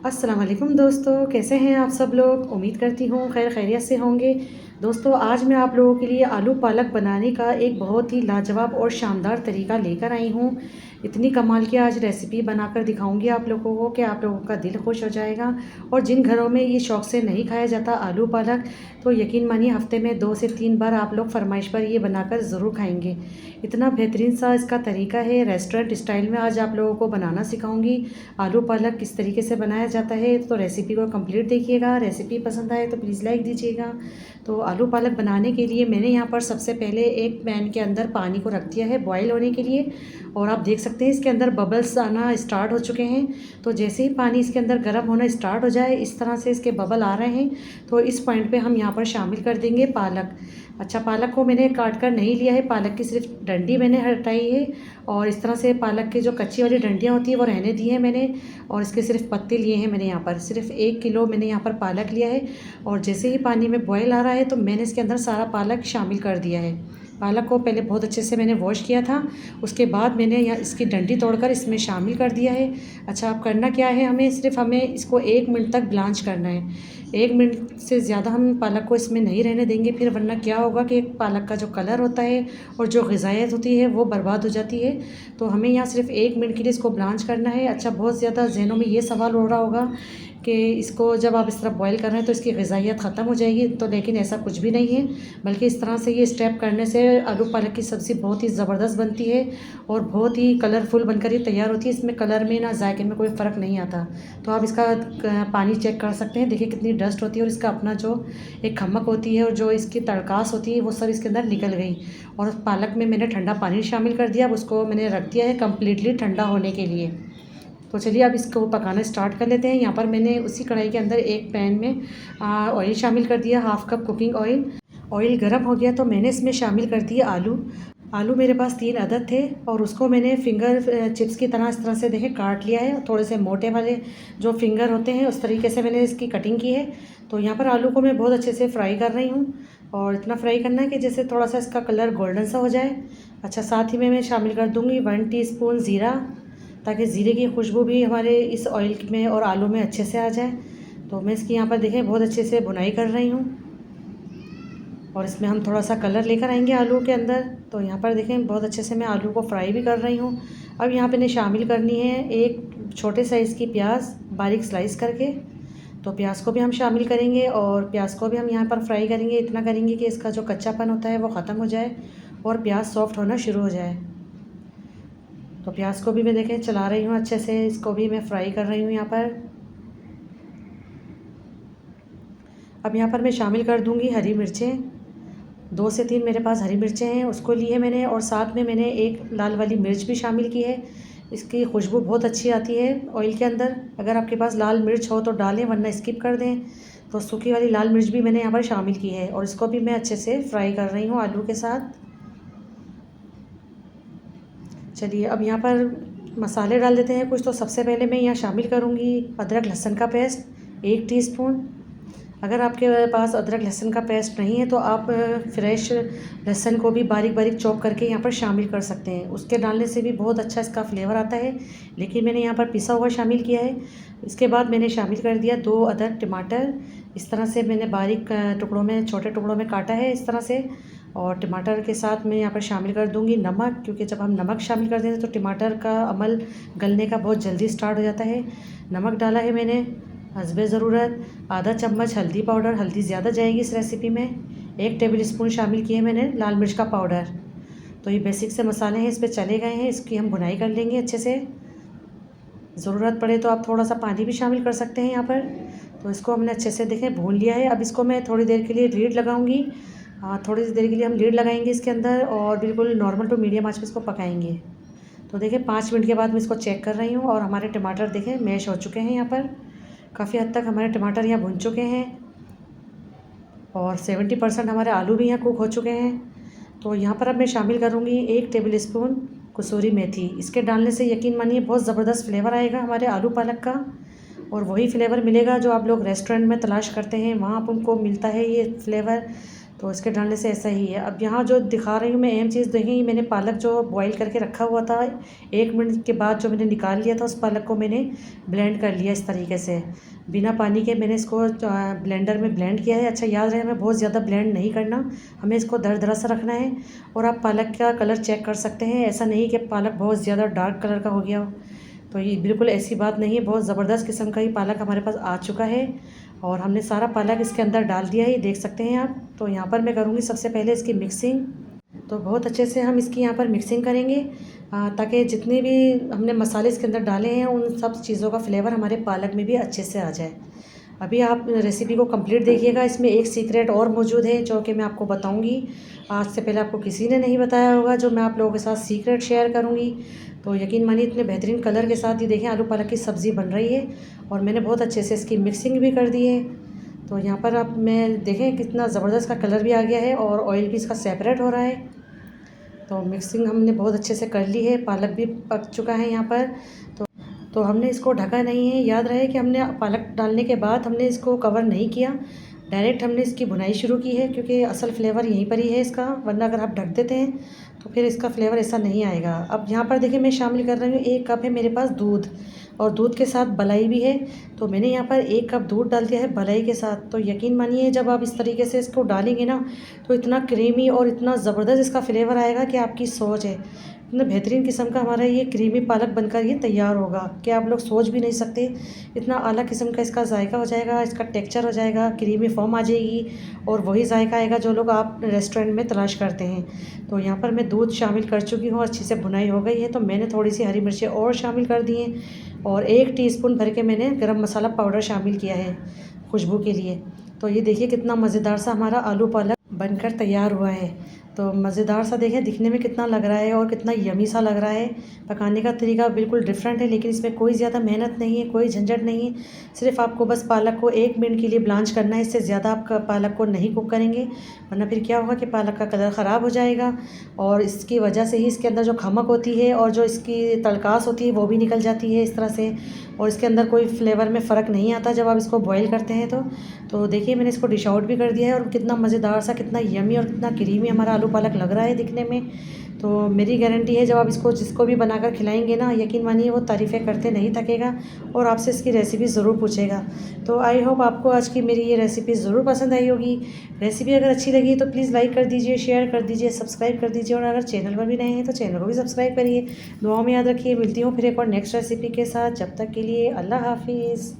अस्सलाम वालेकुम दोस्तों, कैसे हैं आप सब लोग। उम्मीद करती हूँ खैर खैरियत से होंगे। दोस्तों, आज मैं आप लोगों के लिए आलू पालक बनाने का एक बहुत ही लाजवाब और शानदार तरीका लेकर आई हूँ। इतनी कमाल की आज रेसिपी बनाकर दिखाऊंगी आप लोगों को कि आप लोगों का दिल खुश हो जाएगा। और जिन घरों में ये शौक़ से नहीं खाया जाता आलू पालक, तो यकीन मानिए हफ्ते में 2 से 3 बार आप लोग फरमाइश पर ये बनाकर ज़रूर खाएंगे। इतना बेहतरीन सा इसका तरीका है, रेस्टोरेंट स्टाइल में आज आप लोगों को बनाना सिखाऊंगी। आलू पालक किस तरीके से बनाया जाता है, तो रेसिपी को कंप्लीट देखिएगा। रेसिपी पसंद आए तो प्लीज़ लाइक दीजिएगा। तो आलू पालक बनाने के लिए मैंने यहाँ पर सबसे पहले एक पैन के अंदर पानी को रख दिया है बॉईल होने के लिए। और आप देख सकते हैं इसके अंदर बबल्स आना स्टार्ट हो चुके हैं। तो जैसे ही पानी इसके अंदर गर्म होना स्टार्ट हो जाए, इस तरह से इसके बबल आ रहे हैं, तो इस पॉइंट पे हम यहाँ पर शामिल कर देंगे पालक। अच्छा, पालक को मैंने काट कर नहीं लिया है, पालक की सिर्फ डंडी मैंने हटाई है। और इस तरह से पालक की जो कच्ची वाली डंडियाँ होती हैं वो रहने दी हैं मैंने। और इसके सिर्फ पत्ते लिए हैं मैंने। यहाँ पर सिर्फ 1 किलो मैंने यहाँ पर पालक लिया है। और जैसे ही पानी में बॉयल आ रहा है तो मैंने इसके अंदर सारा पालक शामिल कर दिया है। पालक को पहले बहुत अच्छे से मैंने वॉश किया था, उसके बाद मैंने यहाँ इसकी डंडी तोड़कर इसमें शामिल कर दिया है। अच्छा, अब करना क्या है, हमें इसको 1 मिनट तक ब्लांच करना है। 1 मिनट से ज़्यादा हम पालक को इसमें नहीं रहने देंगे, फिर वरना क्या होगा कि पालक का जो कलर होता है और जो ग़िज़ायत होती है वो बर्बाद हो जाती है। तो हमें यहाँ सिर्फ 1 मिनट के लिए इसको ब्लांच करना है। अच्छा, बहुत ज़्यादा ज़हनों में ये सवाल हो रहा होगा कि इसको जब आप इस तरह बॉईल कर रहे हैं तो इसकी ग़िज़ाइयत ख़त्म हो जाएगी, तो लेकिन ऐसा कुछ भी नहीं है। बल्कि इस तरह से ये स्टेप करने से आलू पालक की सब्ज़ी बहुत ही ज़बरदस्त बनती है और बहुत ही कलरफुल बनकर ये तैयार होती है। इसमें कलर में ना जायके में कोई फ़र्क नहीं आता। तो आप इसका पानी चेक कर सकते हैं, देखिए कितनी डस्ट होती है और इसका अपना जो एक खमक होती है और जो इसकी तड़कास होती है वो सब इसके अंदर निकल गई। और पालक में मैंने ठंडा पानी शामिल कर दिया, अब उसको मैंने रख दिया है कम्प्लीटली ठंडा होने के लिए। तो चलिए अब इसको पकाना स्टार्ट कर लेते हैं। यहाँ पर मैंने उसी कढ़ाई के अंदर एक पैन में ऑयल शामिल कर दिया, 1/2 कप कुकिंग ऑयल। ऑयल गर्म हो गया तो मैंने इसमें शामिल कर दिए आलू। आलू मेरे पास 3 अदद थे और उसको मैंने फिंगर चिप्स की तरह इस तरह से देखें काट लिया है। थोड़े से मोटे वाले जो फिंगर होते हैं उस तरीके से मैंने इसकी कटिंग की है। तो यहाँ पर आलू को मैं बहुत अच्छे से फ्राई कर रही हूँ और इतना फ्राई करना है कि जैसे थोड़ा सा इसका कलर गोल्डन सा हो जाए। अच्छा, साथ ही में मैं शामिल कर दूँगी 1 टीस्पून ज़ीरा, ताकि ज़ीरे की खुशबू भी हमारे इस ऑयल में और आलू में अच्छे से आ जाए। तो मैं इसकी यहाँ पर देखें बहुत अच्छे से भुनाई कर रही हूँ और इसमें हम थोड़ा सा कलर लेकर आएंगे आलू के अंदर। तो यहाँ पर देखें बहुत अच्छे से मैं आलू को फ्राई भी कर रही हूँ। अब यहाँ पे ने शामिल करनी है एक छोटे साइज़ की प्याज बारीक स्लाइस करके। तो प्याज को भी हम शामिल करेंगे और प्याज को भी हम यहाँ पर फ्राई करेंगे। इतना करेंगे कि इसका जो कच्चापन होता है वो ख़त्म हो जाए और प्याज सॉफ्ट होना शुरू हो जाए। तो प्याज को भी मैं देखें चला रही हूँ अच्छे से, इसको भी मैं फ्राई कर रही हूँ यहाँ पर। अब यहाँ पर मैं शामिल कर दूँगी हरी मिर्चें। 2 से 3 मेरे पास हरी मिर्चें हैं, उसको लिए मैंने। और साथ में मैंने एक लाल वाली मिर्च भी शामिल की है। इसकी खुशबू बहुत अच्छी आती है ऑयल के अंदर। अगर आपके पास लाल मिर्च हो तो डालें, वरना स्किप कर दें। तो सूखी वाली लाल मिर्च भी मैंने यहाँ पर शामिल की है और इसको भी मैं अच्छे से फ्राई कर रही हूँ आलू के साथ। चलिए अब यहाँ पर मसाले डाल देते हैं कुछ। तो सबसे पहले मैं यहाँ शामिल करूँगी अदरक लहसुन का पेस्ट 1 टीस्पून। अगर आपके पास अदरक लहसुन का पेस्ट नहीं है तो आप फ्रेश लहसुन को भी बारीक बारीक चॉप करके यहाँ पर शामिल कर सकते हैं। उसके डालने से भी बहुत अच्छा इसका फ्लेवर आता है, लेकिन मैंने यहाँ पर पिसा हुआ शामिल किया है। इसके बाद मैंने शामिल कर दिया 2 अदद टमाटर। इस तरह से मैंने बारीक टुकड़ों में, छोटे टुकड़ों में काटा है इस तरह से। और टमाटर के साथ मैं यहाँ पर शामिल कर दूँगी नमक, क्योंकि जब हम नमक शामिल कर देते हैं तो टमाटर का अमल गलने का बहुत जल्दी स्टार्ट हो जाता है। नमक डाला है मैंने हस्बे ज़रूरत। आधा चम्मच हल्दी पाउडर, हल्दी ज़्यादा जाएगी इस रेसिपी में। 1 टेबल स्पून शामिल किए मैंने लाल मिर्च का पाउडर। तो ये बेसिक से मसाले हैं, इस पर चले गए हैं। इसकी हम भुनाई कर लेंगे अच्छे से। ज़रूरत पड़े तो आप थोड़ा सा पानी भी शामिल कर सकते हैं यहाँ पर। तो इसको हमने अच्छे से देखें भून लिया है। अब इसको मैं थोड़ी देर के लिए लीड लगाऊंगी। थोड़ी देर के लिए हम लीड लगाएंगे इसके अंदर और बिल्कुल नॉर्मल टू मीडियम आंच पे इसको पकाएंगे। तो देखें 5 मिनट के बाद मैं इसको चेक कर रही हूँ और हमारे टमाटर देखें मैश हो चुके हैं। यहाँ पर काफ़ी हद तक हमारे टमाटर यहाँ भुन चुके हैं और 70% हमारे आलू भी यहाँ कुक हो चुके हैं। तो यहाँ पर अब मैं शामिल करूँगी 1 टेबल स्पून कसूरी मेथी। इसके डालने से यकीन मानिए बहुत ज़बरदस्त फ्लेवर आएगा हमारे आलू पालक का, और वही फ्लेवर मिलेगा जो आप लोग रेस्टोरेंट में तलाश करते हैं, वहाँ आप उनको मिलता है ये फ्लेवर। तो इसके डालने से ऐसा ही है। अब यहाँ जो दिखा रही हूँ मैं अहम चीज़ देखें, मैंने पालक जो बॉईल करके रखा हुआ था 1 मिनट के बाद जो मैंने निकाल लिया था, उस पालक को मैंने ब्लेंड कर लिया इस तरीके से बिना पानी के। मैंने इसको ब्लेंडर में ब्लेंड किया है। अच्छा याद रहे, हमें बहुत ज़्यादा ब्लेंड नहीं करना, हमें इसको दरदरा सा रखना है। और आप पालक का कलर चेक कर सकते हैं, ऐसा नहीं कि पालक बहुत ज़्यादा डार्क कलर का हो गया हो, तो ये बिल्कुल ऐसी बात नहीं है। बहुत ज़बरदस्त किस्म का ही पालक हमारे पास आ चुका है और हमने सारा पालक इसके अंदर डाल दिया है, ये देख सकते हैं आप। तो यहाँ पर मैं करूँगी सबसे पहले इसकी मिक्सिंग। तो बहुत अच्छे से हम इसकी यहाँ पर मिक्सिंग करेंगे ताकि जितने भी हमने मसाले इसके अंदर डाले हैं उन सब चीज़ों का फ्लेवर हमारे पालक में भी अच्छे से आ जाए। अभी आप रेसिपी को कंप्लीट देखिएगा, इसमें एक सीक्रेट और मौजूद है जो कि मैं आपको बताऊंगी। आज से पहले आपको किसी ने नहीं बताया होगा, जो मैं आप लोगों के साथ सीक्रेट शेयर करूंगी। तो यकीन मानिए इतने बेहतरीन कलर के साथ ही देखें आलू पालक की सब्ज़ी बन रही है और मैंने बहुत अच्छे से इसकी मिक्सिंग भी कर दी है। तो यहाँ पर आप मैं देखें कितना ज़बरदस्त का कलर भी आ गया है और ऑयल भी इसका सेपरेट हो रहा है। तो मिक्सिंग हमने बहुत अच्छे से कर ली है, पालक भी पक चुका है यहाँ पर। तो हमने इसको ढका नहीं है। याद रहे कि हमने पालक डालने के बाद हमने इसको कवर नहीं किया, डायरेक्ट हमने इसकी भुनाई शुरू की है, क्योंकि असल फ्लेवर यहीं पर ही है इसका। वरना अगर आप ढक देते हैं तो फिर इसका फ्लेवर ऐसा नहीं आएगा। अब यहाँ पर देखिए मैं शामिल कर रही हूँ 1 कप है मेरे पास दूध, और दूध के साथ मलाई भी है। तो मैंने यहाँ पर 1 कप दूध डाल दिया है मलाई के साथ। तो यकीन मानिए जब आप इस तरीके से इसको डालेंगे ना, तो इतना क्रीमी और इतना ज़बरदस्त इसका फ्लेवर आएगा कि आपकी सोच है। इतना बेहतरीन किस्म का हमारा ये क्रीमी पालक बनकर ये तैयार होगा कि आप लोग सोच भी नहीं सकते। इतना आला किस्म का इसका जायका हो जाएगा, इसका टेक्सचर हो जाएगा, क्रीमी फॉर्म आ जाएगी और वही जायका आएगा जो लोग आप रेस्टोरेंट में तलाश करते हैं। तो यहाँ पर मैं दूध शामिल कर चुकी हूँ, अच्छी से भुनाई हो गई है। तो मैंने थोड़ी सी हरी मिर्चें और शामिल कर दी हैं और 1 टीस्पून भर के मैंने गरम मसाला पाउडर शामिल किया है खुशबू के लिए। तो ये देखिए कितना मज़ेदार सा हमारा आलू पालक बनकर तैयार हुआ है। तो मज़ेदार सा देखें दिखने में कितना लग रहा है और कितना यमी सा लग रहा है। पकाने का तरीका बिल्कुल डिफरेंट है, लेकिन इसमें कोई ज़्यादा मेहनत नहीं है, कोई झंझट नहीं है। सिर्फ आपको बस पालक को 1 मिनट के लिए ब्लांच करना है, इससे ज़्यादा आप पालक को नहीं कुक करेंगे, वरना फिर क्या होगा कि पालक का कलर ख़राब हो जाएगा। और इसकी वजह से ही इसके अंदर जो खमक होती है और जो इसकी तड़कास होती है वो भी निकल जाती है इस तरह से, और इसके अंदर कोई फ्लेवर में फ़र्क नहीं आता जब आप इसको बॉईल करते हैं। तो देखिए मैंने इसको डिश आउट भी कर दिया है और कितना मज़ेदार सा, कितना यमी और कितना क्रीमी हमारा आलू पालक लग रहा है दिखने में। तो मेरी गारंटी है जब आप इसको जिसको भी बनाकर खिलाएंगे ना, यकीन मानिए वो तारीफ़ें करते नहीं थकेगा और आपसे इसकी रेसिपी ज़रूर पूछेगा। तो आई होप आपको आज की मेरी ये रेसिपी ज़रूर पसंद आई होगी। रेसिपी अगर अच्छी लगी तो प्लीज़ लाइक कर दीजिए, शेयर कर दीजिए, सब्सक्राइब कर दीजिए, और अगर चैनल पर भी नए हैं तो चैनल को भी सब्सक्राइब करिए। दुआओं में याद रखिए। मिलती हूँ फिर एक और नेक्स्ट रेसिपी के साथ। जब तक के लिए अल्लाह हाफिज़।